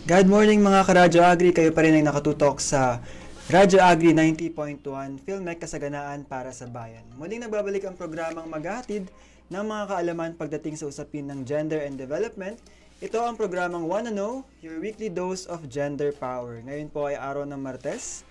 Good morning mga ka-Radyo Agri, kayo pa rin ay nakatutok sa Radyo Agri 90.1 Filmek Kasaganaan para sa Bayan. Muling nagbabalik ang programang maghahatid ng mga kaalaman pagdating sa usapin ng gender and development. Ito ang programang Wanna Know, your weekly dose of gender power. Ngayon po ay araw ng Martes,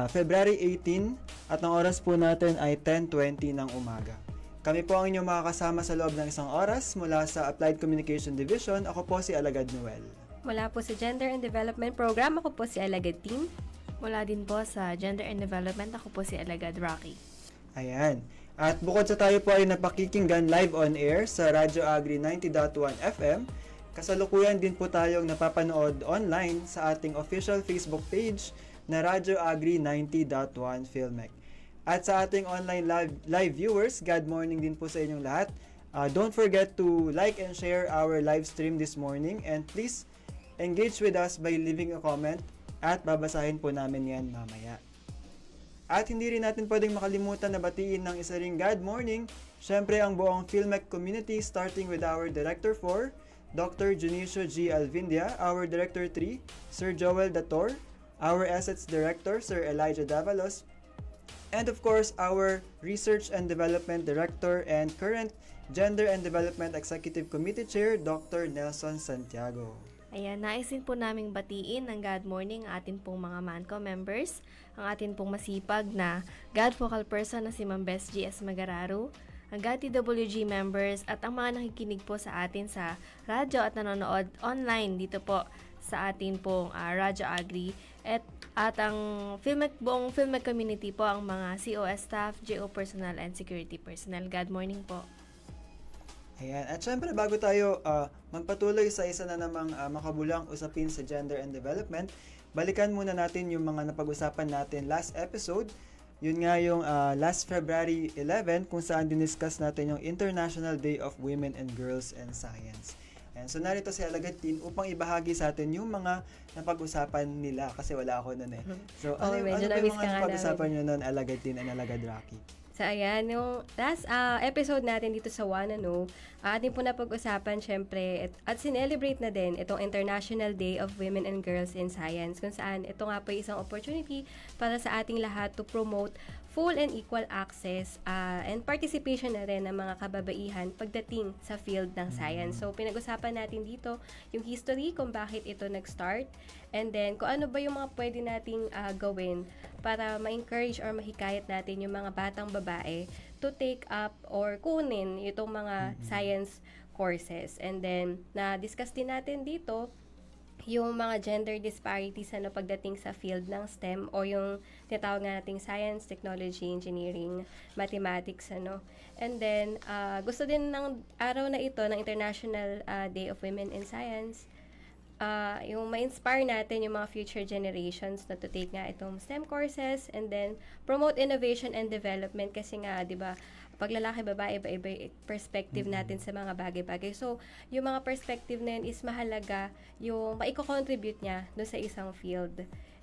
February 18 at ang oras po natin ay 10:20 ng umaga. Kami po ang inyong makakasama sa loob ng isang oras mula sa Applied Communication Division. Ako po si Alagad Noel. Mula po sa Gender and Development Program, ako po si Alagad Team. Mula din po sa Gender and Development, ako po si Alagad Rocky. Ayan. At bukod sa tayo po ay napakikinggan live on air sa Radyo Agri 90.1 FM, kasalukuyan din po tayong napapanood online sa ating official Facebook page na Radyo Agri 90.1 Filmek. At sa ating online live viewers, good morning din po sa inyong lahat. Don't forget to like and share our live stream this morning, and please engage with us by leaving a comment at babasahin po namin yan mamaya. At hindi rin natin pwedeng makalimutan na batiin ng isa ring good morning, syempre ang buong Filmek community, starting with our Director 4, Dr. Junicio G. Alvindia, our Director 3, Sir Joel Dator, our Assets Director, Sir Elijah Davalos, and of course our Research and Development Director and current Gender and Development Executive Committee Chair, Dr. Nelson Santiago. Ayan, naisin po naming batiin ng God Morning ang atin pong mga MANCO members, ang atin pong masipag na God Focal Person na si Ma'am Bess G.S. Magararo, ang God TWG members at ang mga nakikinig po sa atin sa radyo at nanonood online dito po sa atin pong Radyo Agri at ang buong Filmek community po, ang mga COS staff, GO personnel and security personnel. God morning po. Ayan. At syempre bago tayo magpatuloy sa isa na namang makabulang usapin sa gender and development, balikan muna natin yung mga napag-usapan natin last episode. Yun nga yung last February 11 kung saan diniscuss natin yung International Day of Women and Girls in Science. And so narito si Alagad Tin upang ibahagi sa atin yung mga napag-usapan nila kasi wala ako nun eh. So ano ba yung mga napag-usapan nyo nun, Alagad Tin and Alagad Rocky? So ayan, yung last episode natin dito sa Wanna Know, ating po napag-usapan syempre at sinelebrate na din itong International Day of Women and Girls in Science, kung saan ito nga po isang opportunity para sa ating lahat to promote full and equal access and participation na rin ng mga kababaihan pagdating sa field ng science. So pinag-usapan natin dito yung history kung bakit ito nag-start, and then kung ano ba yung mga pwede nating gawin para ma-encourage or mahikayat natin yung mga batang babae to take up or kunin itong mga science courses. And then na-discuss din natin dito yung mga gender disparities pagdating sa field ng STEM o yung tinatawag na nating science, technology, engineering, mathematics, And then, gusto din ng araw na ito, ng International Day of Women in Science, yung ma-inspire natin yung mga future generations na to take nga itong STEM courses, and then promote innovation and development kasi nga, di ba, pag lalaki, babae, iba-iba perspective natin sa mga bagay-bagay. So, yung mga perspective na yun is mahalaga yung maiko-contribute niya doon sa isang field.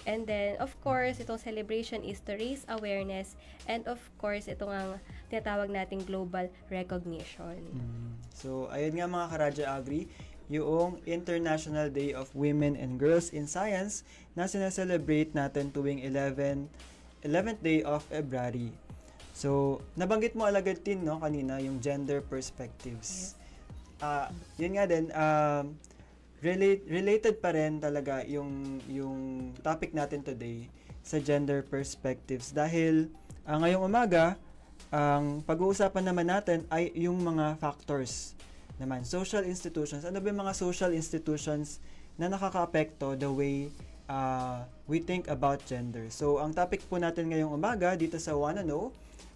And then, of course, itong celebration is to raise awareness, and of course, itong ang tinatawag nating global recognition. So, ayun nga mga ka-Radyo Agri, yung International Day of Women and Girls in Science na sinaselebrate natin tuwing 11th day of February. So, nabanggit mo Alagad Tin, no, kanina, yung gender perspectives. Yes. Yun nga din, related pa rin talaga yung topic natin today sa gender perspectives. Dahil ngayong umaga, ang pag-uusapan naman natin ay yung mga factors naman. Social institutions. Ano ba yung mga social institutions na nakaka-apekto the way we think about gender? So, ang topic po natin ngayong umaga dito sa Wanna Know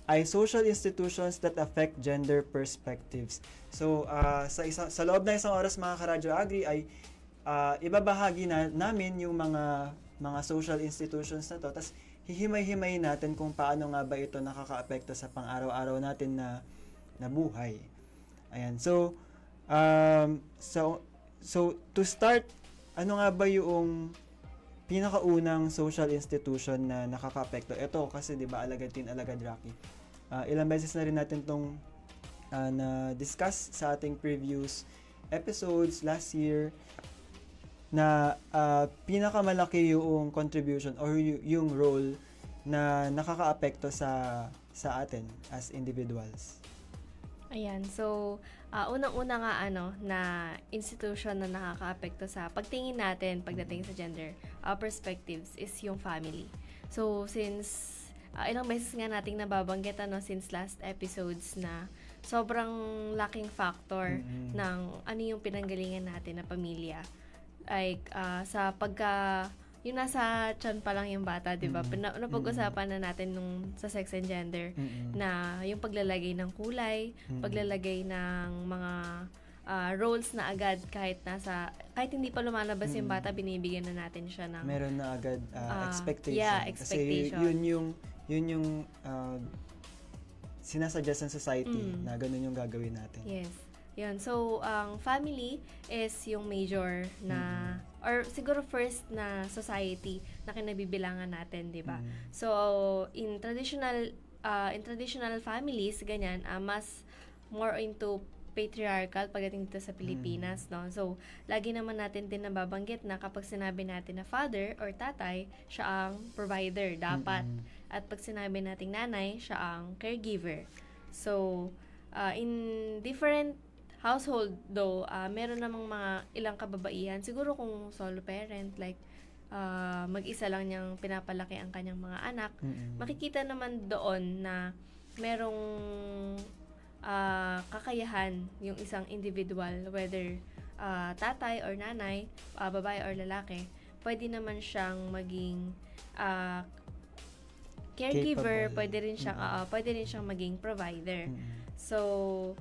ay social institutions that affect gender perspectives. So, sa loob na isang oras mga ka-Radyo Agri ay ibabahagi namin yung mga social institutions na to. Tapos, hihimay-himayin natin kung paano nga ba ito nakaka-apekto sa pang-araw-araw natin na buhay. Ayan. So, to start, ano nga ba yung pinakaunang social institution na nakaka-apekto? Ito kasi 'di ba Alagad Tin, Alagad Rocky. Ilang beses na rin natin tong na discuss sa ating previous episodes last year na pinakamalaki yung contribution or yung role na nakakaapekto sa atin as individuals? Ayan, so unang-una nga na institution na nakakaapekto sa pagtingin natin pagdating sa gender perspectives is yung family. So since ilang beses nga nating nababanggit since last episodes na sobrang laking factor ng ano yung pinanggalingan natin na pamilya. Like sa yung nasa tiyan pa lang yung bata, 'di ba? Napag-usapan na natin nung sa sex and gender na yung paglalagay ng kulay, paglalagay ng mga roles na agad kahit hindi pa lumalabas yung bata, binibigyan na natin siya ng meron na agad expectation. Yeah, expectation. Kasi yun yung sinasuggest ng society na ganun yung gagawin natin. Yes. Yun. So, ang family is yung major na, or siguro first na society na kinabibilangan natin, di ba? So, in traditional families, ganyan, mas more into patriarchal pagdating dito sa Pilipinas, no? So, lagi naman natin din nababanggit na kapag sinabi natin na father or tatay, siya ang provider, dapat. At pag sinabi nating nanay, siya ang caregiver. So, in different household though, meron namang mga ilang kababaihan, siguro kung solo parent, like mag-isa lang niyang pinapalaki ang kanyang mga anak, makikita naman doon na merong kakayahan yung isang individual, whether tatay or nanay, babae or lalaki, pwede naman siyang maging caregiver, pwede rin siyang maging provider. So,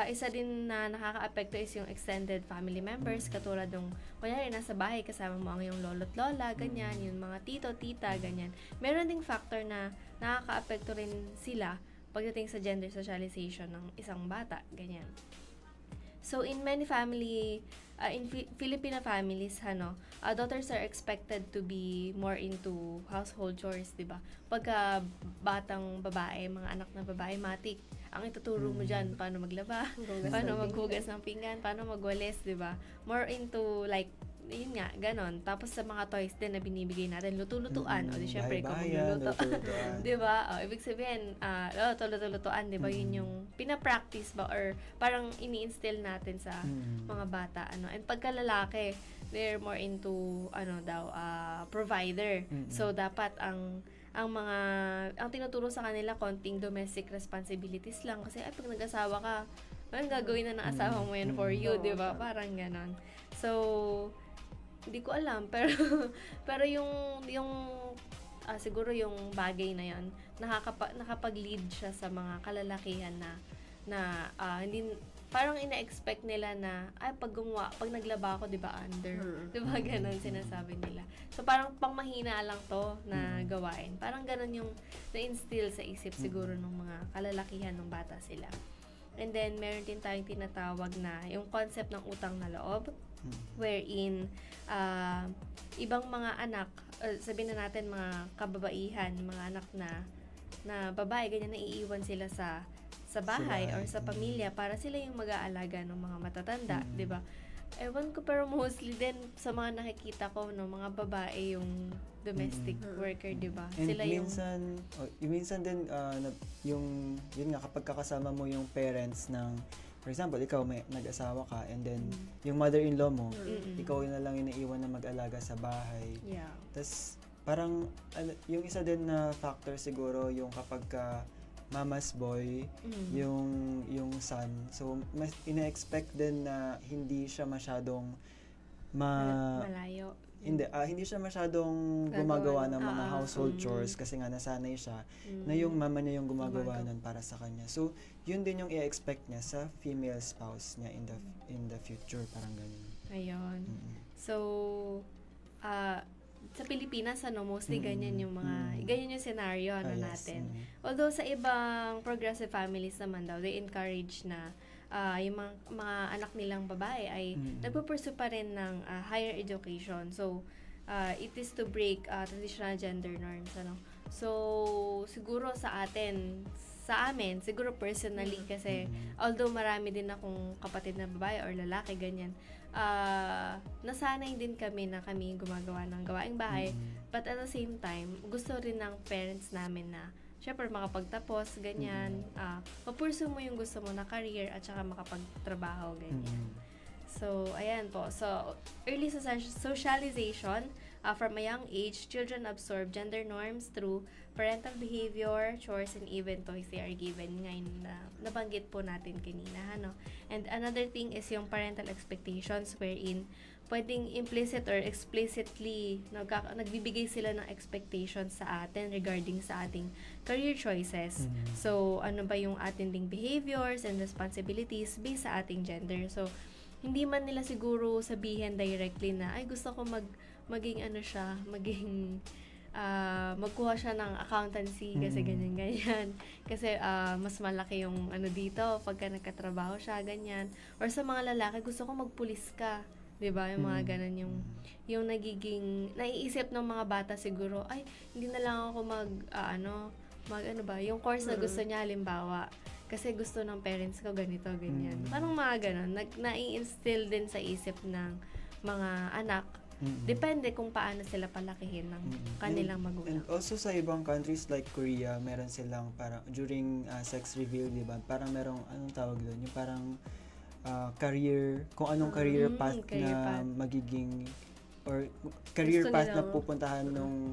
isa din na nakaka-apekto is yung extended family members, katulad nung, kunyari, nasa bahay, kasama mo ang yung lolo't lola, ganyan, yung mga tito, tita, ganyan. Meron ding factor na nakaka-apekto rin sila pagdating sa gender socialization ng isang bata, ganyan. So, in many Filipino families, daughters are expected to be more into household chores, di ba? Pagka batang babae, mga anak na babae, matik, ang ituturo mo dyan, paano maglaba, paano maghugas ng pinggan, paano magwalis, di ba? More into, like, yun nga, ganon. Tapos sa mga toys din na binibigay natin, luto-lutuan. O di syempre, ikaw magluluto. Di ba? Ibig sabihin, luto-lutuan, di ba? Yun yung pinapractice ba? Or parang ini-instill natin sa mga bata. And pagka lalaki, they're more into, provider. So, dapat ang tinuturo sa kanila, konting domestic responsibilities lang. Kasi, pag nag-asawa ka, parang gagawin na ng asawa mo yan for you, di ba? Parang ganon. So, hindi ko alam, pero yung siguro yung bagay na yan, nakapag-lead siya sa mga kalalakihan na hindi, parang ina-expect nila na, pag naglaba ako, di ba, under? Di ba, ganun sinasabi nila. So, parang pangmahina lang to na gawain. Parang ganun yung na-instill sa isip siguro ng mga kalalakihan ng bata sila. And then, meron din tayong tinatawag na yung concept ng utang na loob, wherein ibang mga anak, sabihin na natin mga kababaihan, mga anak na babae, ganyan, naiiwan sila sa bahay or sa pamilya para sila yung mag-aalaga ng mga matatanda, di ba? Ewan ko, pero mostly din sa mga nakikita ko, mga babae yung domestic worker, di ba? Sila minsan din yun nga, kapag kakasama mo yung parents ng, for example, ikaw may nag-asawa ka, and then yung mother-in-law mo, ikaw na lang iniiwan na mag-alaga sa bahay. Yeah. Tas parang yung isa din na factor siguro yung kapag mama's boy, yung son. So mas ina-expect din na hindi siya masyadong malayo. Hindi siya masyadong gumagawa ng mga household chores kasi nga nasanay siya na yung mama niya yung gumagawa nun para sa kanya. So, yun din yung i-expect niya sa female spouse niya in the future, parang ganun. Ayun. So, sa Pilipinas, mostly ganyan yung scenario natin. Although sa ibang progressive families naman daw, they encourage na yung mga anak nilang babae ay nagpupursue pa rin ng higher education. So, it is to break traditional gender norms. So, siguro sa atin, sa amin, siguro personally, kasi although marami din akong kapatid na babae or lalaki, ganyan, nasanay din kami na kami gumagawa ng gawaing bahay. But at the same time, gusto rin ng parents namin na syempre makapagtapos, ganyan, mapursue mo yung gusto mo na career at saka makapagtrabaho, ganyan. So, ayan po. So, early socialization, from a young age, children absorb gender norms through parental behavior, chores, and even toys they are given. Ngayon na nabanggit po natin kanina, ano. And another thing is yung parental expectations, wherein pwedeng implicit or explicitly nagbibigay sila ng expectations sa atin regarding sa ating career choices. So, ano ba yung ating ding behaviors and responsibilities based sa ating gender. So, hindi man nila siguro sabihin directly na, ay, gusto ko maging magkuha siya ng accountancy kasi ganyan. Kasi mas malaki yung dito pagka nagkatrabaho siya, ganyan. Or sa mga lalaki, gusto ko magpulis ka. 'Di ba? Yung mga ganun yung nagiging naiisip ng mga bata siguro, ay, hindi na lang ako yung course na gusto niya, halimbawa, kasi gusto ng parents ko ganito, ganyan. Parang mga ganun, nai-instill din sa isip ng mga anak. Depende kung paano sila palakihin ng kanilang magulang. And also sa ibang countries like Korea, meron silang parang during sex reveal, di ba? Parang merong, anong tawag doon? Yung parang career, kung anong career path na magiging, or career Gusto path na nilang pupuntahan nung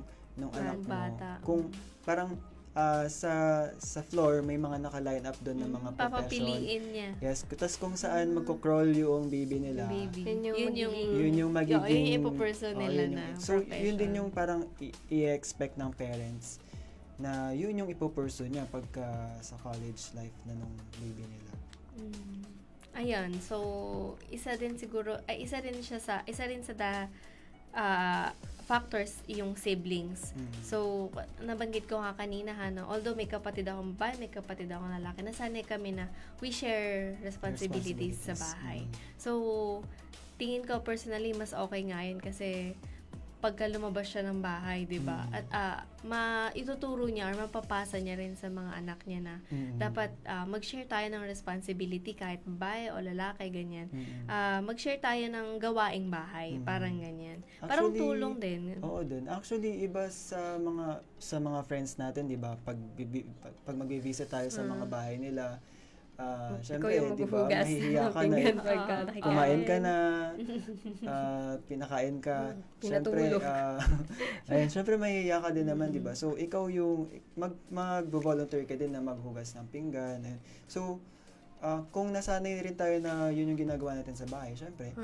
anak mo. bata. Kung parang sa floor may mga naka-line up doon ng mga profession. Papapiliin niya. Yes, tapos kung saan magko-crawl yung baby nila. Yun yung magiging ipoperson nila na so profession. yun din yung parang i-expect ng parents na yun yung ipopursue niya pagka sa college life na nung baby nila. Ayan, so isa rin sa factors yung siblings. So, nabanggit ko nga kanina, although may kapatid akong babae, may kapatid akong lalaki, nasanay kami na we share responsibilities sa bahay. So, tingin ko personally, mas okay nga yun kasi pagka lumabas siya ng bahay, di ba? At maituturo niya or mapapasa niya rin sa mga anak niya na dapat mag-share tayo ng responsibility kahit babae o lalaki, ganyan. Mag-share tayo ng gawaing bahay, parang ganyan. Actually, parang tulong din. Oo din. Actually, iba sa mga friends natin, di ba? Pag mag-visit tayo sa mga bahay nila, syempre, di ba, mahihiya ka na, kumain ka na, pinakain ka, syempre, syempre mahihiya ka din naman, di ba? So, ikaw yung, mag-volunteer ka din na maghugas ng pinggan. So, kung nasanay rin tayo na yun yung ginagawa natin sa bahay, syempre,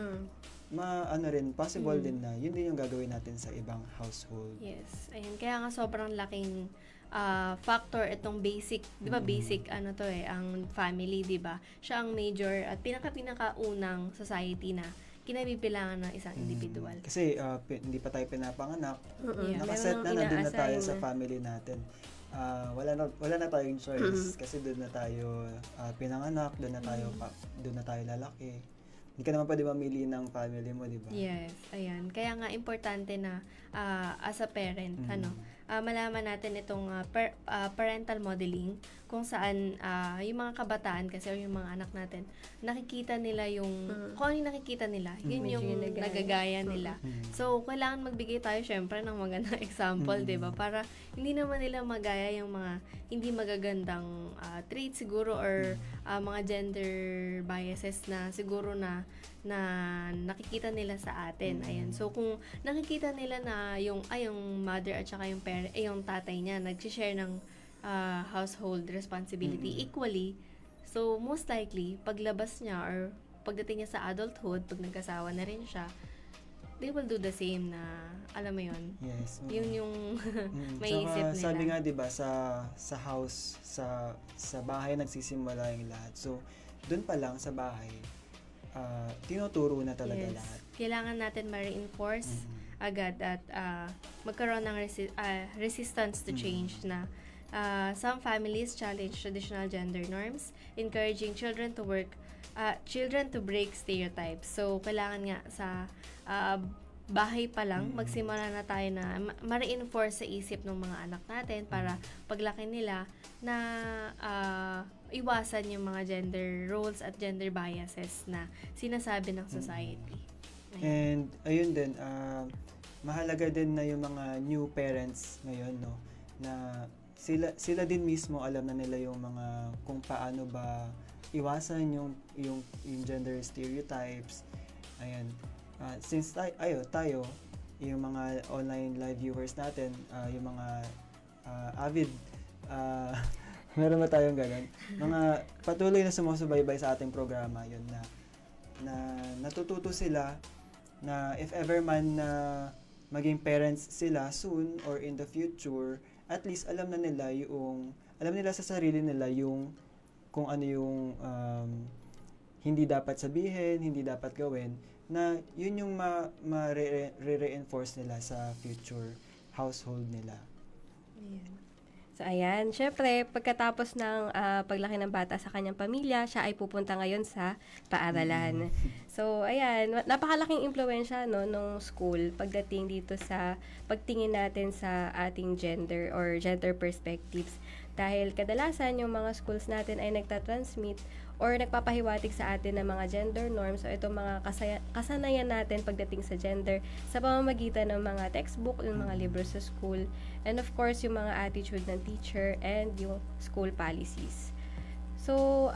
possible din na yun din yung gagawin natin sa ibang household. Yes. Ayun, kaya nga sobrang laking factor itong basic, 'di ba? Basic ang family, 'di ba? Siya ang major at pinaka-unang society na kinabibilangan ng isang individual. Kasi hindi pa tayo pinapanganak. Nakaset na nandun na tayo sa family natin. Wala na tayong choice kasi doon na tayo pinanganak, doon na tayo lalaki. Hindi ka naman pwede mamili ng family mo, di ba? Yes, ayan. Kaya nga importante na as a parent, malaman natin itong parental modeling kung saan yung mga kabataan kasi o yung mga anak natin, nakikita nila yung, kung ano yung nakikita nila, yun yung nagagaya nila. So, kailangan magbigay tayo syempre ng magandang example, di ba? Para hindi naman nila magaya yung mga hindi magagandang traits siguro or mga gender biases na siguro na nakikita nila sa atin. Ayan. So, kung nakikita nila na yung mother at saka yung tatay niya nag-share ng household responsibility equally, so most likely, paglabas niya or pagdating niya sa adulthood, pag nagkasawa na rin siya, they will do the same na, alam mo yun? Yes. Yun yung maiisip nila. Sabi nga, di ba, sa house, sa bahay nagsisimula yung lahat. So, dun pa lang sa bahay, tinuturo na talaga lahat. Kailangan natin ma-reinforce agad at magkaroon ng resistance to change na some families challenge traditional gender norms, encouraging children to break stereotypes. So, kailangan nga sa bahay pa lang, magsimula na tayo na ma-reinforce sa isip ng mga anak natin para paglaki nila na iwasan yung mga gender roles at gender biases na sinasabi ng society. And ayun din, mahalaga din na yung mga new parents ngayon, no, na sila din mismo alam na nila yung mga kung paano ba iwasan yung gender stereotypes. Ayan. Since tayo, yung mga online live viewers natin, yung mga avid, meron ba tayong ganun? Mga patuloy na sumusubaybay sa ating programa, yun na natututo sila na if ever man na maging parents sila soon or in the future, at least alam nila sa sarili nila yung kung ano yung hindi dapat sabihin, hindi dapat gawin, na yun yung ma-reinforce nila sa future household nila. So, ayan. Syempre, pagkatapos ng paglaki ng bata sa kanyang pamilya, siya ay pupunta ngayon sa paaralan. So, ayan. Napakalaking impluwensya, no, nung school pagdating dito sa pagtingin natin sa ating gender or gender perspectives. Dahil kadalasan yung mga schools natin ay nagtatransmit or nagpapahiwatig sa atin ng mga gender norms o itong mga kasanayan natin pagdating sa gender sa pamamagitan ng mga textbook, ng mga libro sa school, and of course, yung mga attitude ng teacher and yung school policies. So,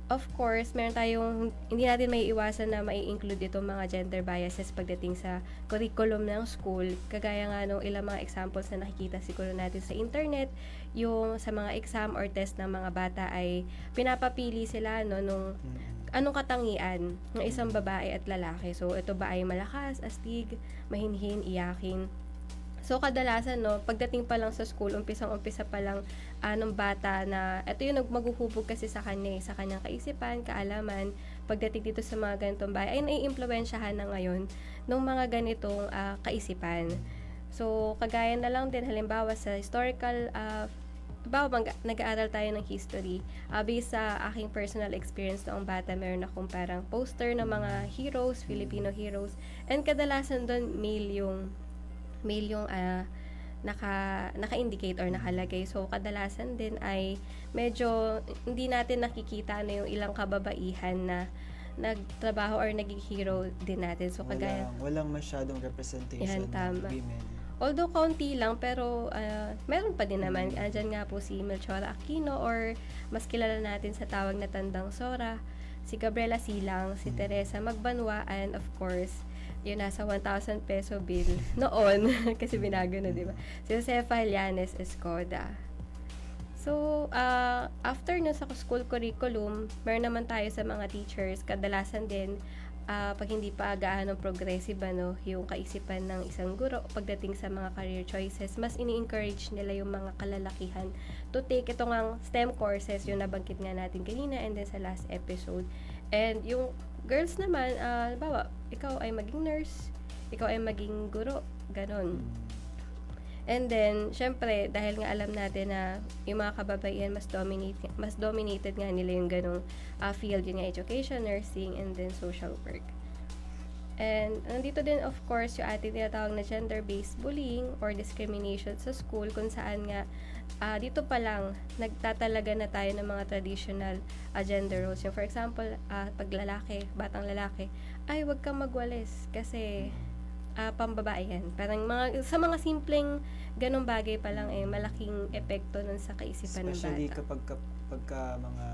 of course, meron tayong, hindi natin may iwasan na mai-include itong mga gender biases pagdating sa curriculum ng school. Kagaya nga nung ilang mga examples na nakikita siguro natin sa internet, yung sa mga exam or test ng mga bata ay pinapapili sila, no, nung anong katangian ng isang babae at lalaki. So, ito ba ay malakas, astig, mahinhin, iyakin. So, kadalasan, no, pagdating pa lang sa school, umpisa pa lang ng bata na, ito yung maghuhubog kasi sa kanya, sa kanyang kaisipan, kaalaman, pagdating dito sa mga ganitong bagay, ay naiimpluwensyahan na ngayon ng mga ganitong kaisipan. So, kagaya na lang din, halimbawa sa historical, nag-aaral tayo ng history, based sa aking personal experience noong bata, meron akong parang poster ng mga heroes, Filipino heroes, and kadalasan doon male yung naka-indicate or nakalagay. So, kadalasan din ay medyo hindi natin nakikita yung ilang kababaihan na nagtrabaho or naging hero din natin. So, kagaya walang masyadong representation ng women. Although kaunti lang, pero meron pa din naman. Andyan nga po si Melchora Aquino or mas kilala natin sa tawag na Tandang Sora, si Gabriela Silang, si Teresa Magbanwa, and of course, yun nasa 1,000 peso bill noon kasi binago na, di ba? Si Josefa Llanes Escoda. So, after nun sa school curriculum, meron naman tayo sa mga teachers, kadalasan din, pag hindi pa gaano progressive, yung kaisipan ng isang guro pagdating sa mga career choices, mas ini-encourage nila yung mga kalalakihan to take itong ang STEM courses, yung nabanggit nga natin kanina and then sa last episode. And yung girls naman, bawa, ikaw ay maging nurse, ikaw ay maging guro, ganon. And then, syempre, dahil nga alam natin na yung mga kababaihan mas dominated nga nila yung ganong field, yung education, nursing, and then social work. And nandito din, of course, yung ating tinatawag na gender-based bullying or discrimination sa school, kung saan nga dito pa lang nagtatalaga na tayo ng mga traditional gender roles. Yung for example, pag lalaki, batang lalaki, ay wag kang magwalis kasi pambabae yan. Parang sa mga simpleng ganong bagay pa lang malaking epekto nun sa kaisipan ng bata. Especially pagka mga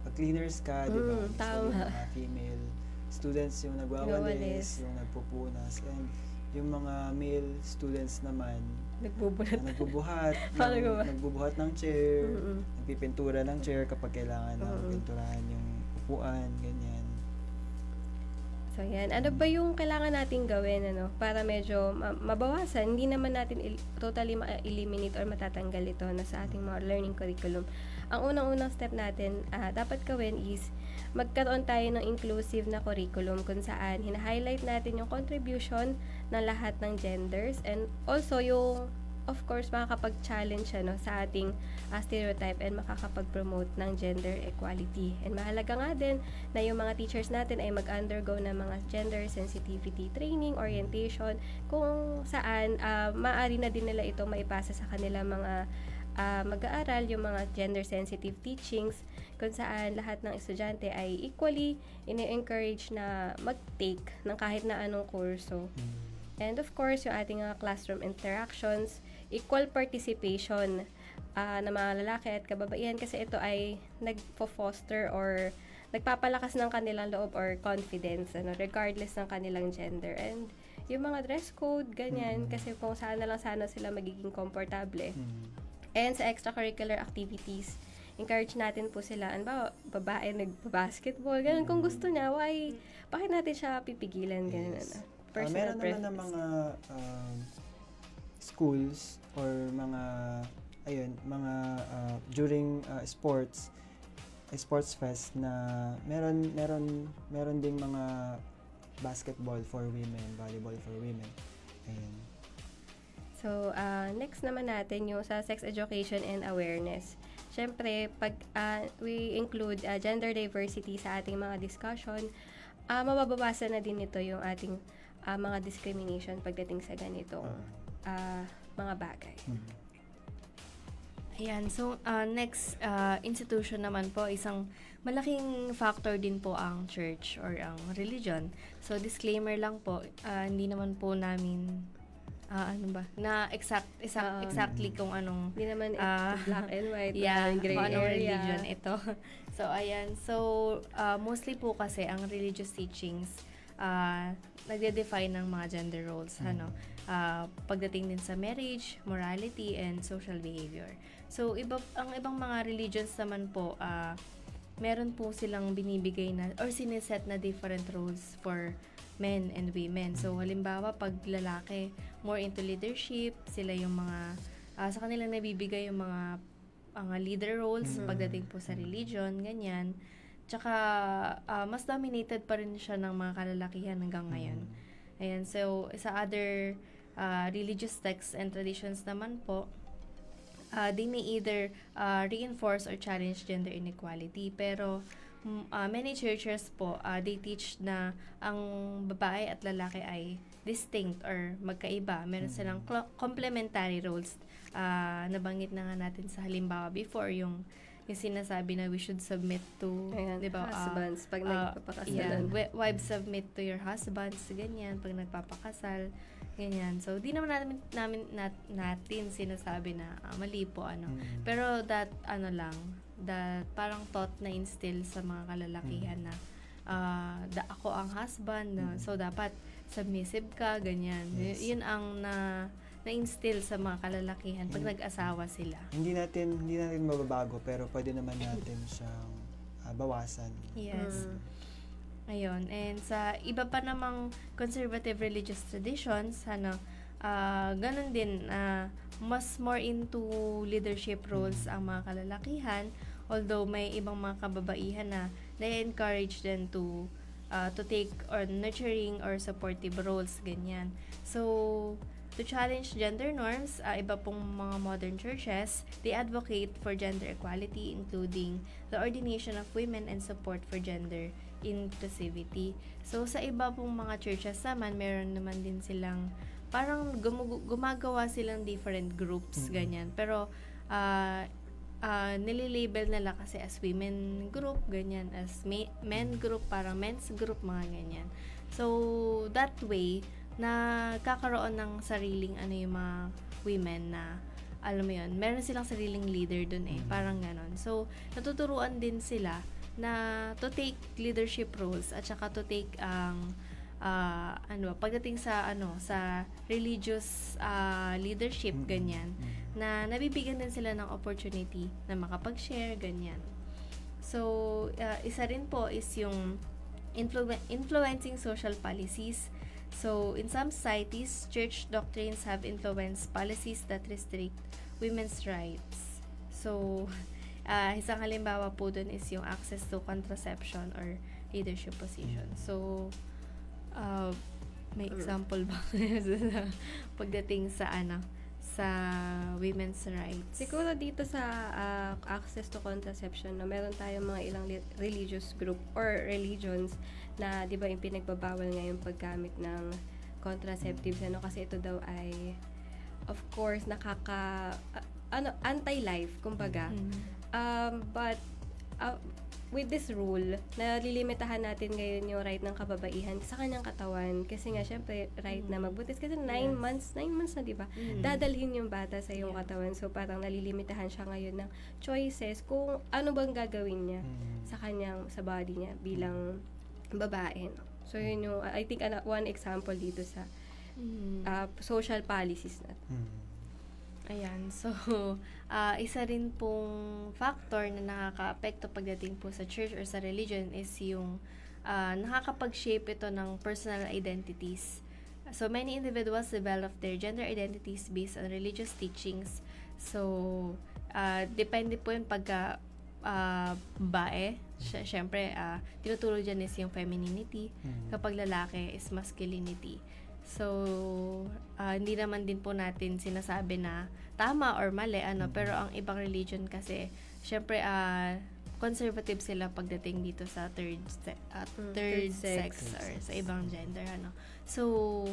pag-cleaners ka, di ba? Tama. So, mga female students yung nagwawalis, yung nagpupunas, and yung mga male students naman nagbubuhat nagbubuhat ng chair, nagpipintura ng chair kapag kailangan na pinturahan yung upuan, ganyan. So, yan. Ano ba yung kailangan nating gawin, para medyo mabawasan? Hindi naman natin totally ma-eliminate or matatanggal ito na sa ating mga learning curriculum. Ang unang-unang step natin dapat gawin is magkaroon tayo ng inclusive na curriculum kung saan hina-highlight natin yung contribution ng lahat ng genders and also yung of course, makakapag-challenge siya, no, sa ating stereotype and makakapag-promote ng gender equality. And mahalaga nga din na yung mga teachers natin ay mag-undergo ng mga gender sensitivity training, orientation, kung saan maaari na din nila ito maipasa sa kanila mga mag-aaral, yung mga gender-sensitive teachings, kung saan lahat ng estudyante ay equally ini-encourage na mag-take ng kahit na anong kurso. And of course, yung ating classroom interactions, equal participation ng mga lalaki at kababaihan, kasi ito ay nagpo-foster or nagpapalakas ng kanilang loob or confidence, regardless ng kanilang gender. And yung mga dress code, ganyan, kasi kung saan na lang sana sila magiging komportable. And sa extracurricular activities, encourage natin po sila, babae nagbabasketball, ganun, kung gusto niya, bakit natin siya pipigilan, ganun, personal meron naman ng mga schools or mga during sports fest na meron ding mga basketball for women, volleyball for women. Ayan. So, next naman natin yung sa sex education and awareness. Siyempre, pag we include gender diversity sa ating mga discussion, mababawasan na din ito yung ating mga discrimination pagdating sa ganitong mga bagay. Ayan, so next institution naman po, isang malaking factor din po ang church or ang religion. So disclaimer lang po, hindi naman po namin exactly kung anong hindi naman black and white, gray kung anong area. religion ito. So ayan, so mostly po kasi ang religious teachings nagde-define ng mga gender roles, pagdating din sa marriage, morality, and social behavior. So ang ibang mga religions naman po, meron po silang binibigay na or sineset na different roles for men and women. So halimbawa, pag lalaki, more into leadership, sila yung mga sa kanilang nabibigay yung mga leader roles pagdating po sa religion, ganyan. Tsaka mas dominated pa rin siya ng mga kalalakihan hanggang ngayon. Ayan, so sa other religious texts and traditions naman po, they may either reinforce or challenge gender inequality. Pero many churches po, they teach na ang babae at lalaki ay distinct or magkaiba. Meron silang complementary roles. Nabanggit na nga natin sa halimbawa before, yung sinasabi na we should submit to, diba, husbands pag nagpapakasalan. Wives submit to your husbands, ganyan, pag nagpapakasal, ganyan. So, di naman natin sinasabi na mali po, Pero that parang thought na instill sa mga kalalakihan na ako ang husband, so dapat submissive ka, ganyan. Yes. Yun ang na-instill sa mga kalalakihan pag nag-asawa sila. Hindi natin mababago, pero pwede naman natin siyang bawasan. Yes. Ayun. And sa iba pa namang conservative religious traditions, ganun din, mas more into leadership roles ang mga kalalakihan, although may ibang mga kababaihan na they encourage them to take or nurturing or supportive roles, ganyan. So, to challenge gender norms, iba pong mga modern churches, they advocate for gender equality, including the ordination of women and support for gender inclusivity. So, sa iba pong mga churches naman, meron naman din silang parang gumagawa silang different groups, ganyan. Pero, nililabel nila kasi as women group, ganyan, as men group, parang men's group, mga ganyan. So, that way, nagkakaroon ng sariling yung mga women na, alam mo yun, meron silang sariling leader dun parang ganon. So, natuturuan din sila na to take leadership roles at saka to take pagdating sa sa religious leadership, ganyan, na nabibigyan din sila ng opportunity na makapag-share, ganyan. So, isa rin po is yung influencing social policies. So, in some societies, church doctrines have influenced policies that restrict women's rights. So, isang halimbawa po dun is yung access to contraception or leadership position. So, may example ba pagdating sa sa women's rights. Siguro dito sa access to contraception, no, meron tayong mga ilang religious group or religions na 'di ba yung pinagbabawal ngayon paggamit ng contraceptives, ano, kasi ito daw ay of course anti-life kumbaga. But with this rule, nalilimitahan natin ngayon yung right ng kababaihan sa kanyang katawan. Kasi nga, syempre, right na magbuntis. Kasi 9 months na, di ba? Dadalhin yung bata sa iyong katawan. So, parang nalilimitahan siya ngayon ng choices kung ano bang gagawin niya sa body niya bilang babae. No? So, yun yung, I think, one example dito sa social policies natin. Ayan. So, isa rin pong factor na nakaka-apekto pagdating po sa church or sa religion is yung nakakapag-shape ito ng personal identities. So, many individuals develop their gender identities based on religious teachings. So, depende po yun pagka babae. Siyempre, tinuturo dyan is yung femininity. Kapag lalaki is masculinity. So, hindi naman din po natin sinasabi na tama or mali, pero ang ibang religion kasi, syempre, conservative sila pagdating dito sa third sex or sa ibang gender, So,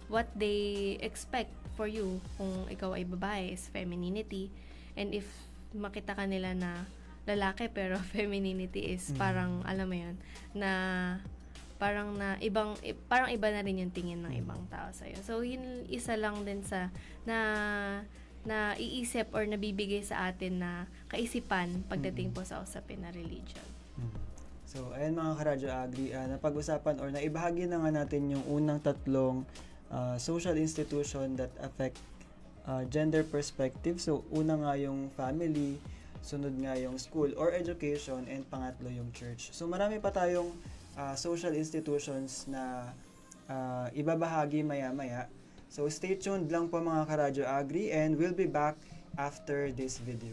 what they expect for you kung ikaw ay babae is femininity, and if makita ka nila na lalaki pero femininity is parang, alam mo yun, na parang iba na rin yung tingin ng ibang tao sa'yo. So, yun isa lang din sa na iisip or nabibigay sa atin na kaisipan pagdating po sa usapin na religion. So, ayan mga karadyo agri, napag-usapan or naibahagi na nga natin yung unang tatlong social institution that affect gender perspective. So, una nga yung family, sunod nga yung school or education, and pangatlo yung church. So, marami pa tayong social institutions na ibabahagi maya-maya. So, stay tuned lang po mga karadyo agri, and we'll be back after this video.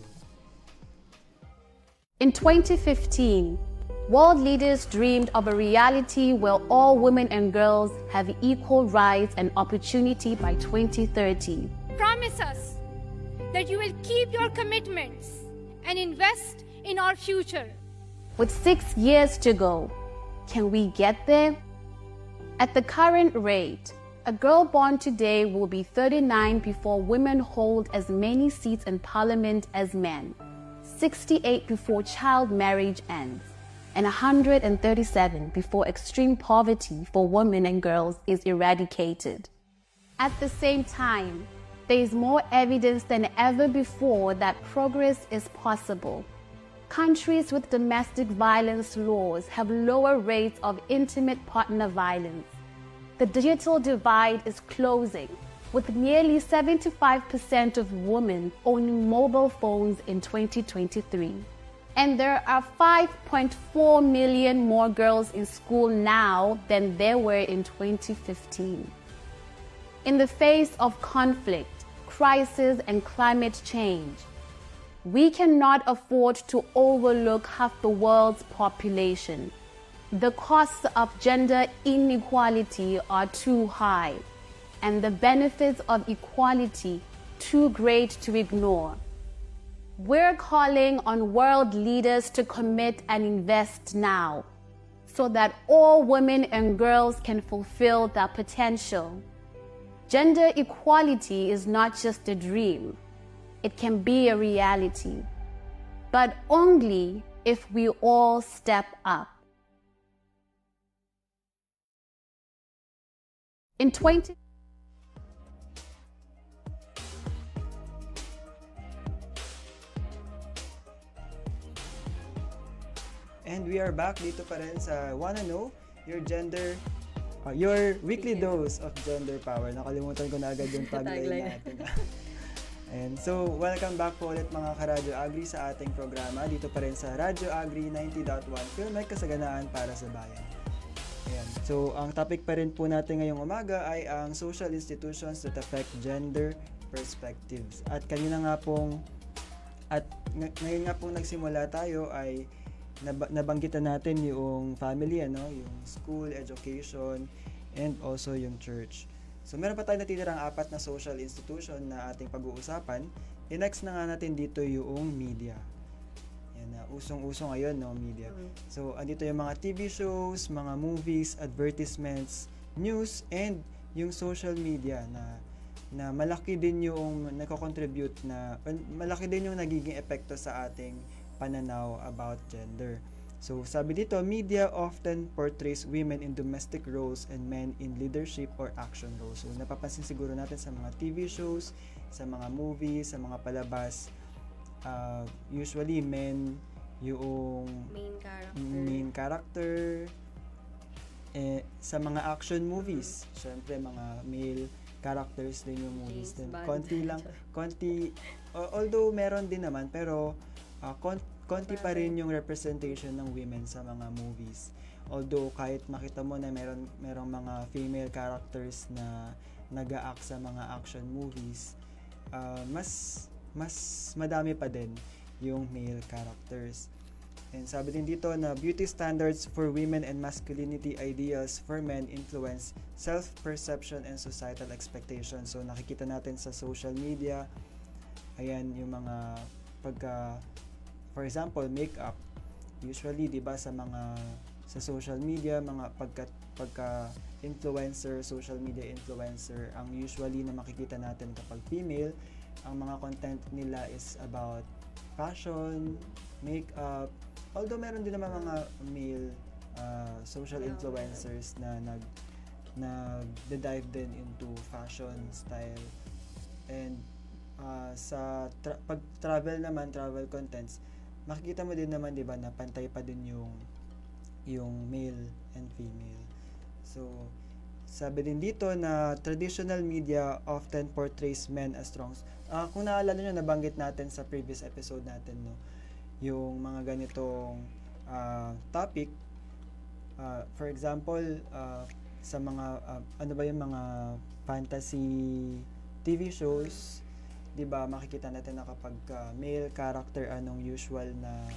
In 2015, world leaders dreamed of a reality where all women and girls have equal rights and opportunity by 2030. Promise us that you will keep your commitments and invest in our future. With 6 years to go, can we get there? At the current rate, a girl born today will be 39 before women hold as many seats in parliament as men, 68 before child marriage ends, and 137 before extreme poverty for women and girls is eradicated. At the same time, there is more evidence than ever before that progress is possible. Countries with domestic violence laws have lower rates of intimate partner violence. The digital divide is closing, with nearly 75% of women owning mobile phones in 2023. And there are 5.4 million more girls in school now than there were in 2015. In the face of conflict, crisis, and climate change, we cannot afford to overlook half the world's population. The costs of gender inequality are too high, and the benefits of equality too great to ignore. We're calling on world leaders to commit and invest now, so that all women and girls can fulfill their potential. Gender equality is not just a dream. It can be a reality, but only if we all step up. In 20 And we are back dito pa rin sa Wanna Know, your weekly dose of gender power. Nakalimutan ko na agad yung tagline natin. And so, welcome back po ulit mga karadyo agri sa ating programa dito pa rin sa Radyo Agri 90.1 Philmec, kasaganaan para sa bayan. Ayan. So, ang topic pa rin po natin ngayong umaga ay ang social institutions that affect gender perspectives. At ngayon nga pong nagsimula tayo ay nabanggitan natin yung family, yung school, education, and also yung church. So, meron pa tayo natitirang 4 na social institution na ating pag-uusapan. Next na nga natin dito yung media. Yan na, usong-uso ngayon, no, media. So, andito yung mga TV shows, mga movies, advertisements, news, and yung social media na malaki din yung nako-contribute na malaki din yung nagiging epekto sa ating pananaw about gender. So, sabi dito, media often portrays women in domestic roles and men in leadership or action roles. So, napapansin siguro natin sa mga TV shows, sa mga movies, sa mga palabas, usually men yung main character. Sa mga action movies, syempre mga male characters din yung movies din. Although meron din naman, pero konti pa rin yung representation ng women sa mga movies. Although kahit makita mo na merong mga female characters na nag-a-act sa mga action movies, mas madami pa din yung male characters. And sabi din dito na beauty standards for women and masculinity ideals for men influence self-perception and societal expectations. So nakikita natin sa social media, ayan yung mga for example, makeup. Usually, 'di ba, sa social media, mga pagka-influencer, social media influencer, ang usually na makikita natin kapag female, ang mga content nila is about fashion, makeup. Although meron din naman mga male social influencers na nag-dive din into fashion style. And sa pag travel contents, makikita mo din naman, 'di ba, na pantay pa din yung male and female. So, sabi din dito na traditional media often portrays men as strong. Kung naalala niyo, nabanggit natin sa previous episode natin, no, yung mga ganitong topic. For example, sa mga ano ba yung mga fantasy TV shows, 'di ba, makikita natin na kapag male character, anong usual na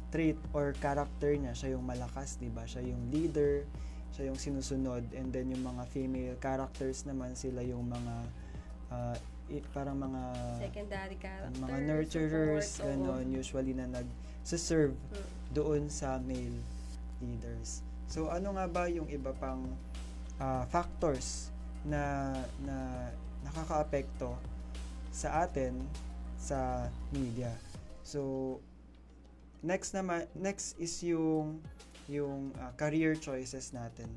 trait or character niya, siya yung malakas, 'di ba? Siya yung leader, siya yung sinusunod, and then yung mga female characters naman, sila yung mga parang mga secondary characters, mga nurturers, ganon, usually na nag-serve doon sa male leaders. So ano nga ba yung iba pang factors na nakakaapekto sa atin sa media? So next is yung career choices natin.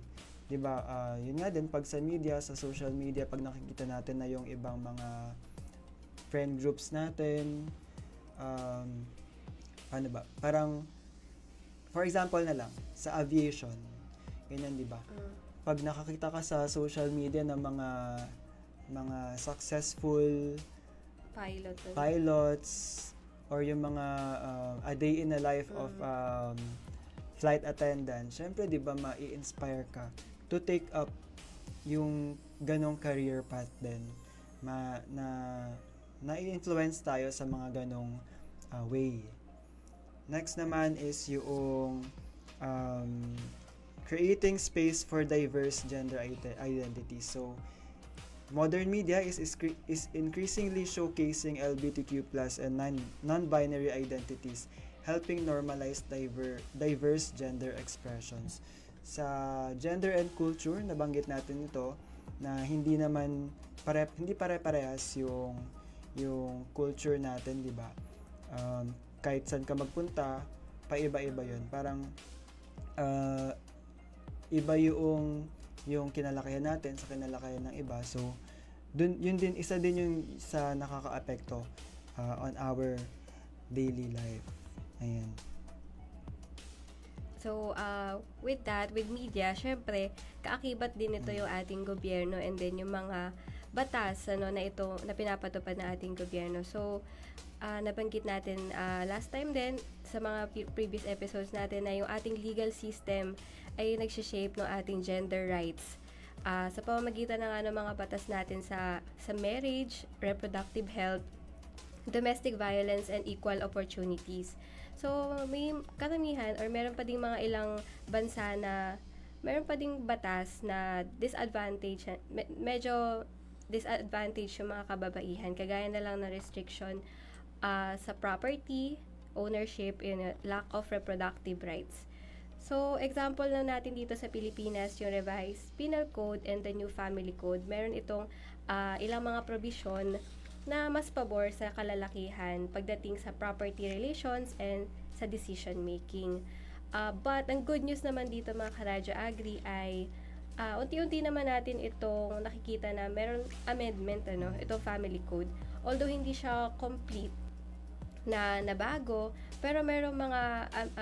'Di ba? Yun nga din, pag sa media, sa social media, pag nakikita natin na yung ibang mga friend groups natin, ano ba? Parang for example na lang sa aviation. Ganyan, 'di ba? Pag nakakita ka sa social media ng mga successful pilots or yung mga a day in the life of flight attendant, syempre, 'di ba, ma-i-inspire ka to take up yung ganong career path din, na-influence tayo sa mga ganong way. Next naman is yung creating space for diverse gender identities. So modern media is increasingly showcasing LGBTQ+ and non-binary identities, helping normalize diverse gender expressions. Sa gender and culture, nabanggit natin ito na hindi pare-parehas yung culture natin, 'di ba? Kahit saan ka magpunta, paiba-iba 'yun. Parang iba yung kinalakihan natin sa kinalakihan ng iba. So yun din, isa din yung sa nakakaapekto on our daily life. Ayan. So, with media, syempre, kaakibat din ito yung ating gobyerno, and then yung mga batas na pinapatupad ng ating gobyerno. So, nabanggit natin last time din sa mga previous episodes natin na yung ating legal system ay nagsha-shape ng ating gender rights. Sa pamamagitan ng mga batas natin sa marriage, reproductive health, domestic violence, and equal opportunities. So, may karamihan or meron pa ding mga ilang bansa na meron pa ding batas na medyo disadvantage yung mga kababaihan, kagaya na lang na restriction sa property, ownership, and lack of reproductive rights. So, example na natin dito sa Pilipinas, yung revised penal code and the new family code, meron itong ilang mga provision na mas pabor sa kalalakihan pagdating sa property relations and sa decision making. But ang good news naman dito mga Karadyo Agri ay unti-unti naman natin itong nakikita na meron amendment itong family code. Although hindi siya complete na nabago, pero merong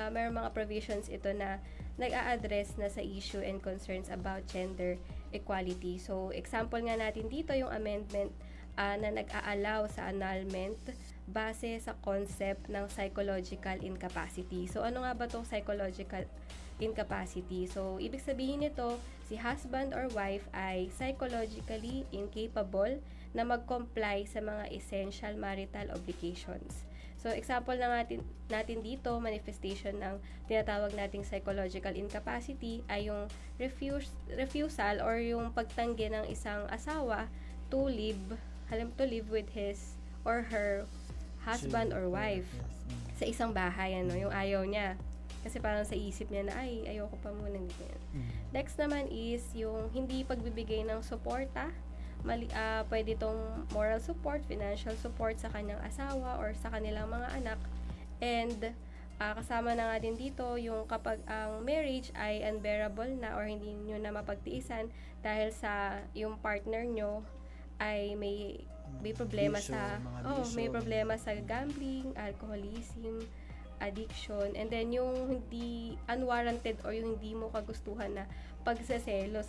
mga provisions ito na nag-a-address na sa issue and concerns about gender equality. So, example nga natin dito yung amendment na nag-a-allow sa annulment base sa concept ng psychological incapacity. So, ano nga ba itong psychological incapacity? So, ibig sabihin nito, si husband or wife ay psychologically incapable na mag-comply sa mga essential marital obligations. So, example na natin dito, manifestation ng tinatawag nating psychological incapacity ay yung refusal or yung pagtanggi ng isang asawa to live with his or her husband or wife sa isang bahay, yung ayaw niya. Kasi parang sa isip niya na, ay, ayoko pa muna. Next naman is yung hindi pagbibigay ng suporta. Pwede itong moral support, financial support sa kanyang asawa or sa kanilang mga anak. And kasama na nga din dito yung kapag ang marriage ay unbearable na or hindi nyo na mapagtiisan dahil sa yung partner nyo ay may problema may problema sa gambling, alcoholism, addiction, and then yung hindi unwarranted or yung hindi mo kagustuhan na pagseselos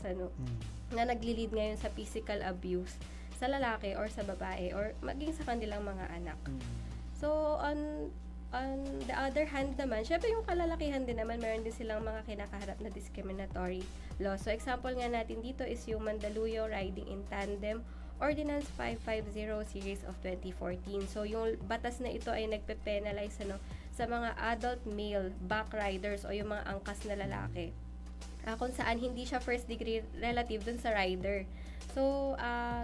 na nagli-lead ngayon sa physical abuse sa lalaki or sa babae or maging sa kanilang mga anak. So on the other hand naman, syempre yung kalalakihan din naman, meron din silang mga kinakaharap na discriminatory law. So example nga natin dito is yung Mandaluyong Riding in Tandem Ordinance 550 Series of 2014. So yung batas na ito ay nagpe-penalize sa mga adult male backriders o yung mga angkas na lalaki. Kung saan hindi siya first degree relative dun sa rider. So,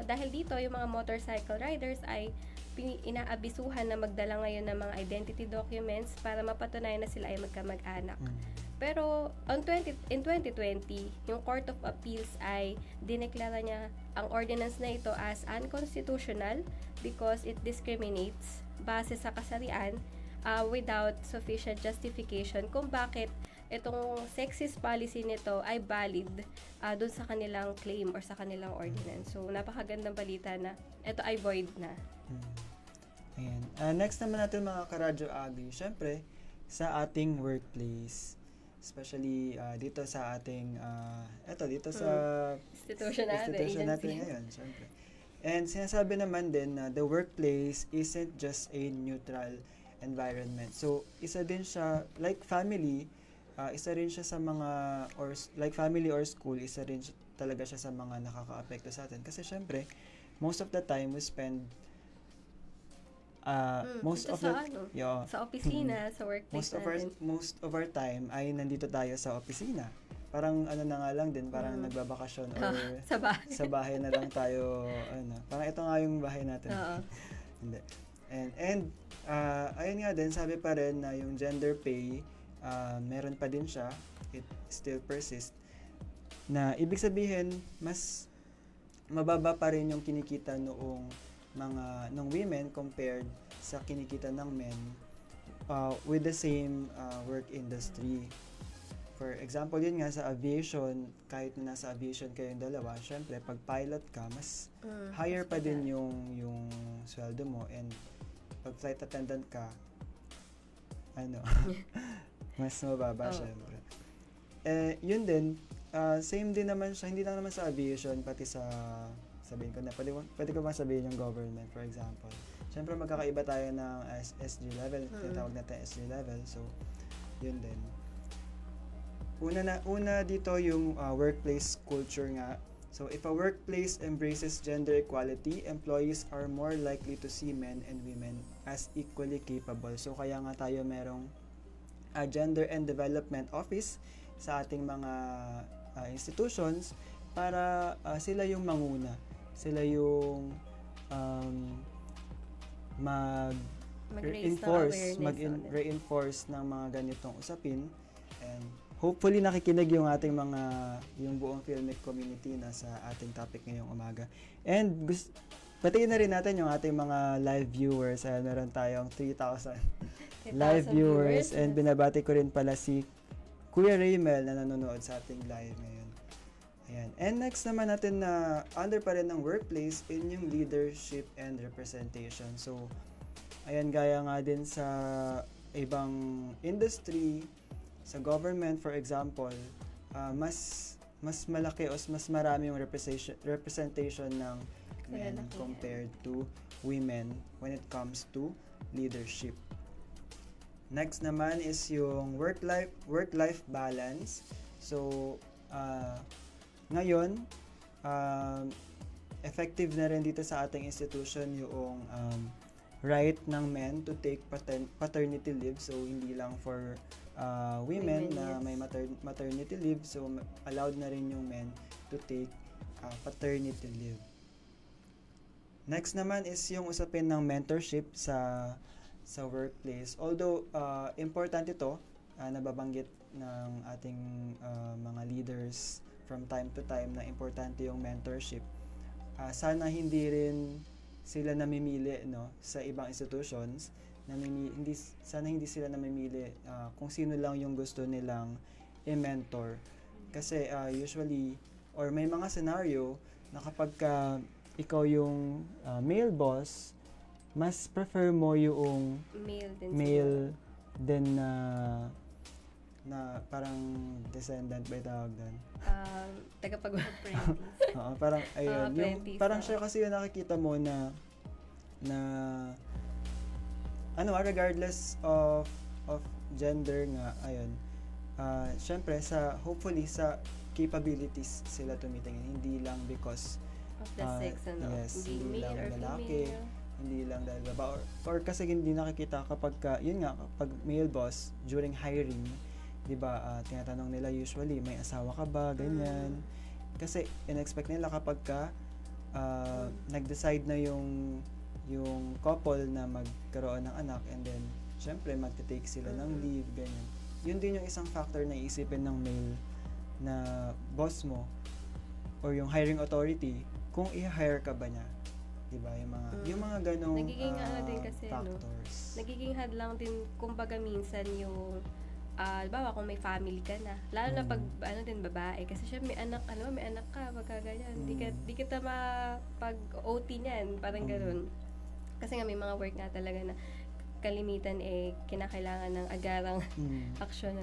dahil dito, yung mga motorcycle riders ay inaabisuhan na magdala ngayon ng mga identity documents para mapatunayan na sila ay magkamag-anak. Pero, in 2020, yung Court of Appeals ay dineklara niya ang ordinance na ito as unconstitutional because it discriminates base sa kasarian without sufficient justification kung bakit itong sexist policy nito ay valid dun sa kanilang claim or sa kanilang ordinance. So, napakagandang balita na ito ay void na. Ayan. Next naman natin mga Karadyo Agri, syempre, sa ating workplace. Especially dito sa ating, dito sa institution natin ngayon, syempre. And sinasabi naman din na the workplace isn't just a neutral environment. So, isa din siya, like family, isa rin siya sa mga, or like family or school, isa rin talaga siya sa mga nakaka-apekto sa atin. Kasi syempre, most of the time we spend sa opisina, sa workplace most of our time ay nandito tayo sa opisina. Parang na nga lang din, parang nagbabakasyon or sa bahay na lang tayo, parang ito nga yung bahay natin. Hindi. And ayun nga din, sabi pa rin na yung gender pay, meron pa din siya, it still persists, na ibig sabihin, mas mababa pa rin yung kinikita ng women compared sa kinikita ng men with the same work industry. For example, yun nga sa aviation, kahit na nasa aviation kayong dalawa, syempre pag pilot ka, mas higher pa din yung sweldo mo, and pag flight attendant ka, mas mababa syempre. Yun din, same din naman siya, hindi lang naman sa aviation, pati sa, sabihin ko na, pwede ko bang sabihin yung government, for example. Siyempre, magkakaiba tayo ng SG level, tinatawag natin SG level, so, yun din. Una dito yung workplace culture nga. So, if a workplace embraces gender equality, employees are more likely to see men and women as equally capable. So, kaya nga tayo merong Gender and Development Office sa ating mga institutions para sila yung manguna. Sila yung mag-reinforce ng mga ganitong usapin, and hopefully nakikinig yung ating yung buong Filmic community na sa ating topic ngayong umaga. And patiin na rin natin yung ating mga live viewers. Meron tayong 3,000 live viewers, and binabati ko rin pala si Kuya Raymel na nanonood sa ating live ngayon. Ayan. And next naman natin na under pa rin ng workplace in yung leadership and representation. So, ayan, gaya nga din sa ibang industry, sa government for example, mas malaki o mas marami yung representation ng men compared to women when it comes to leadership. Next naman is yung work-life balance. So, ngayon, effective na rin dito sa ating institution yung right ng men to take paternity leave. So, hindi lang for women na may maternity leave. So, allowed na rin yung men to take paternity leave. Next naman is yung usapin ng mentorship sa workplace. Although, important ito, nababanggit ng ating mga leaders from time to time na importante yung mentorship. Sana hindi rin sila namimili sa ibang institutions, sana hindi sila namimili kung sino lang yung gusto nilang i-mentor. Kasi usually, or may mga scenario na kapag ikaw yung male boss, mas prefer mo yung male din na parang descendant ba tawag doon? Tagapag-apprentice. Oo, parang ayun. Parang siya kasi yung nakikita mo na regardless of gender nga, ayun. Syempre hopefully sa capabilities sila tumitingin, hindi lang because of the sex, yes, hindi lang male or lalaki, female. hindi lang dahil babae, or kasi hindi nakikita kapag kapag male boss during hiring, 'di ba, tinatanong nila usually may asawa ka ba, ganyan. Kasi in-expect nila kapag nag-decide na yung couple na magkaroon ng anak, and then syempre magte-take sila ng leave, ganyan. Yun din yung isang factor na iisipin ng male na boss mo or yung hiring authority kung i-hire ka ba niya. Diba? Yung mga ganong nagiging din kasi, factors. Nagiging hadlang din, kumbaga minsan yung, bawa kung may family ka na. Lalo na pag, babae. Kasi siya may anak ka, pagka ganyan. Di kita mapag-OT niyan, parang ganun. Kasi nga may mga work nga talaga na kalimitan kinakailangan ng agarang aksyon,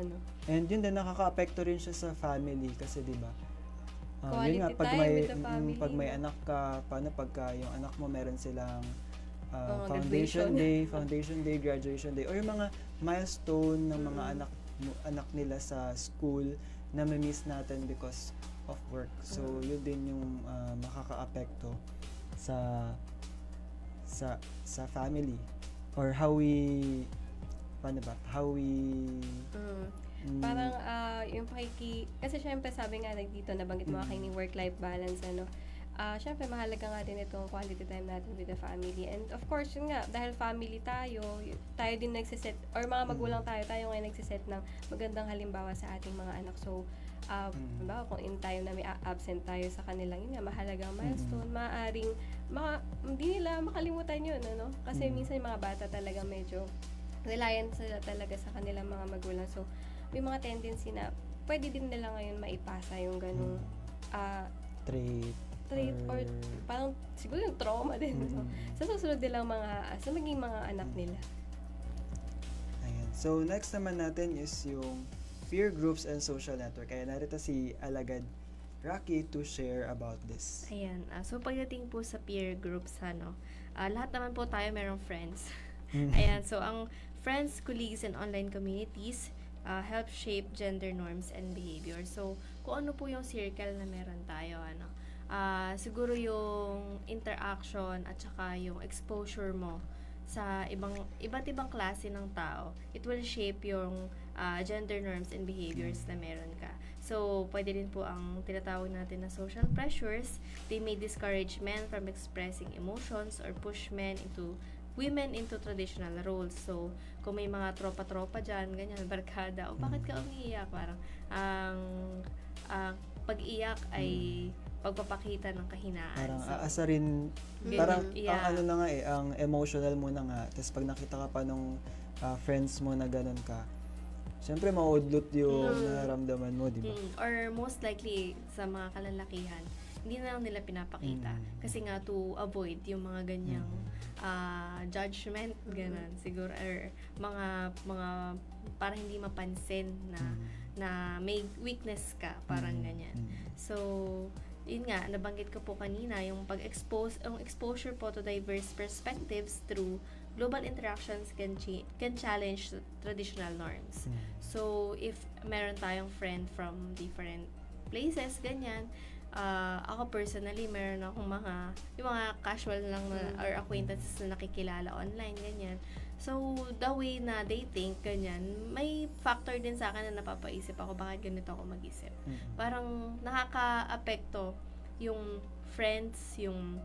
And yun din, nakaka-apekto rin siya sa family kasi diba? Quality yun nga, time with the family. Pag may anak ka, paano pagka yung anak mo meron silang foundation day, graduation day, or yung mga milestone ng mga anak nila sa school na ma-miss natin because of work. So, yun din yung makaka-apekto sa family, or how we parang yung kasi syempre sabi nga dito nabanggit mo aking work-life balance, syempre mahalaga nga din itong quality time natin with the family. And of course, yun nga, dahil family tayo din nagsiset, or mga magulang tayo ngayon nagsiset ng magandang halimbawa sa ating mga anak. So, halimbawa kung in time na may absent tayo sa kanilang, yun nga, mahalagang milestone, maaaring hindi nila makalimutan yun, Kasi minsan yung mga bata talaga medyo reliant sila talaga sa kanilang mga magulang. So, may mga tendency na pwede din nila ngayon maipasa yung ganung trait or parang siguro yung trauma din sa susunod nilang sa maging mga anak nila. Ayan. So, next naman natin is yung peer groups and social network. Kaya narito si Alagad Rocky to share about this. Ayan. So, pagdating po sa peer groups, lahat naman po tayo merong friends. Ayan. So, ang friends, colleagues, and online communities help shape gender norms and behavior. So, kung ano po yung circle na meron tayo, siguro yung interaction at saka yung exposure mo sa iba't ibang klase ng tao, it will shape yung gender norms and behaviors na meron ka. So, pwede rin po ang tinatawag natin na social pressures. They may discourage men from expressing emotions or push women into traditional roles. So, kung may mga tropa-tropa dyan, ganyan, barkada, o bakit ka umiiyak? Parang, pag-iyak ay pagpapakita ng kahinaan. Parang So, aasarin, parang yeah. ang ano na nga ang emotional mo na nga. Tapos pag nakita ka pa nung friends mo na ganun ka, syempre maudlot yung nararamdaman mo, di ba? Or most likely, sa mga kalalakihan, hindi na lang nila pinapakita. Kasi nga to avoid yung mga ganyang judgment, ganun, siguro, or mga para hindi mapansin na may weakness ka, parang ganyan. So, yun nga, nabanggit ko po kanina, yung yung exposure po to diverse perspectives through global interactions can challenge traditional norms. So, if meron tayong friend from different places, ganyan, ako personally, meron akong yung mga casual lang or acquaintances na nakikilala online, ganyan. So, the way na they think, ganyan, may factor din sa akin na napapaisip ako, bakit ganito ako mag-isip. Parang nakaka-apekto yung friends, yung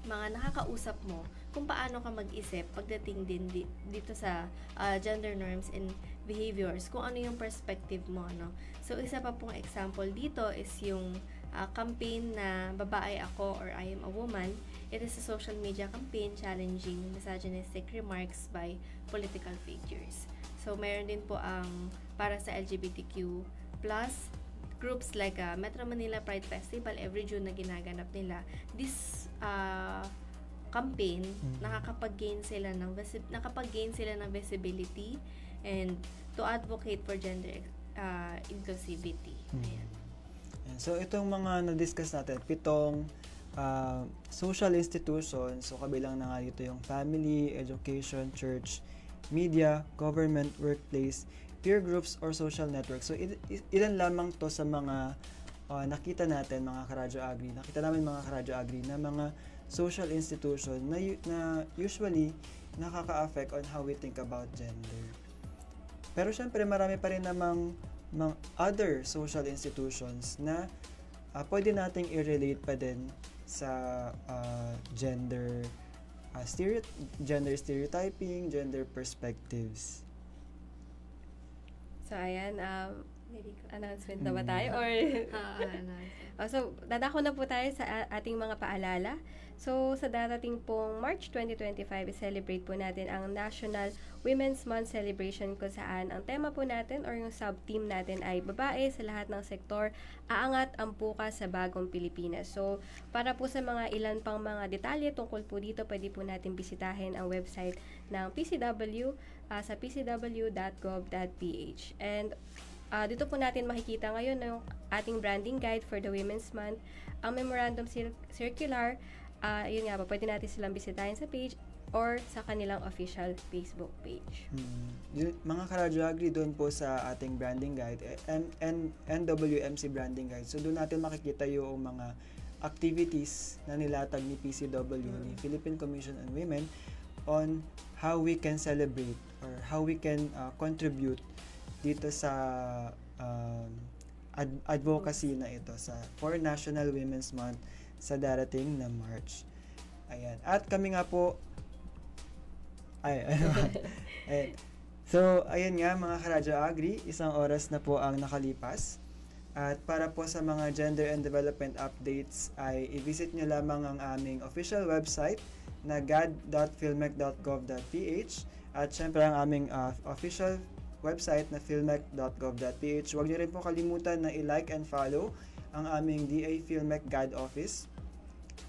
mga nakakausap mo, kung paano ka mag-isip pagdating din dito sa gender norms and behaviors, kung ano yung perspective mo, no? So, isa pa pong example dito is yung campaign na Babae Ako or I Am a Woman. It is a social media campaign challenging misogynistic remarks by political figures. So, meron din po ang para sa LGBTQ+, groups like Metro Manila Pride Festival every June na ginaganap nila. This campaign, nakakapag-gain sila ng visibility and to advocate for gender inclusivity. Ayan. So, itong mga na-discuss natin, 7 social institutions, so kabilang na nga dito yung family, education, church, media, government, workplace, peer groups, or social networks. So, ilan lamang to sa mga nakita natin, mga Karadyo Agri. Nakita namin mga Karadyo Agri na mga social institution na usually nakaka-affect on how we think about gender. Pero syempre, marami pa rin namang mga other social institutions na pwede nating i-relate pa din sa gender stereotyping, gender perspectives. So, ayan, announcement na ba tayo? Or so, dadako na po tayo sa ating mga paalala. So, sa darating pong March 2025, i-celebrate po natin ang National Women's Month Celebration kung saan ang tema po natin or yung sub-theme natin ay babae sa lahat ng sektor, aangat ang bukas sa bagong Pilipinas. So, para po sa mga ilan pang mga detalye tungkol po dito, pwede po natin bisitahin ang website ng PCW sa pcw.gov.ph. And dito po natin makikita ngayon yung ating branding guide for the Women's Month, ang memorandum circular. Yun nga po, pwede natin silang bisitahin sa page or sa kanilang official Facebook page. Mga Karadyo Agri, doon po sa ating branding guide, NWMC branding guide. So, doon natin makikita yung mga activities na nilatag ni PCW, ni Philippine Commission on Women, on how we can celebrate or how we can contribute dito sa advocacy na ito for National Women's Month sa darating na March. Ayan. At kami nga po So, ayan nga mga Karadyo Agri, 1 oras na po ang nakalipas. At para po sa mga gender and development updates ay i-visit nyo lamang ang aming official website na gad.philmec.gov.ph at syempre ang aming official website na philmec.gov.ph. Huwag nyo rin po kalimutan na i-like and follow ang aming DA Philmec GAD Office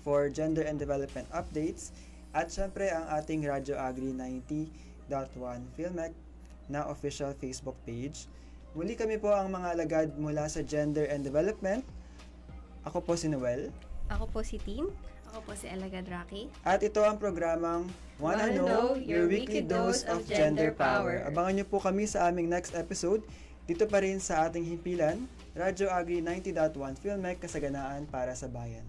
for gender and development updates at syempre ang ating Radyo Agri 90.1 Philmec na official Facebook page. Muli kami po ang mga alagad mula sa Gender and Development. Ako po si Noel. Ako po si Tin. Ako po si Alagad Rocky. At ito ang programang Wanna Know, Your Weekly Dose of Gender Power. Abangan niyo po kami sa aming next episode. Dito pa rin sa ating himpilan, Radyo Agri 90.1 Philmec, kasaganaan para sa bayan.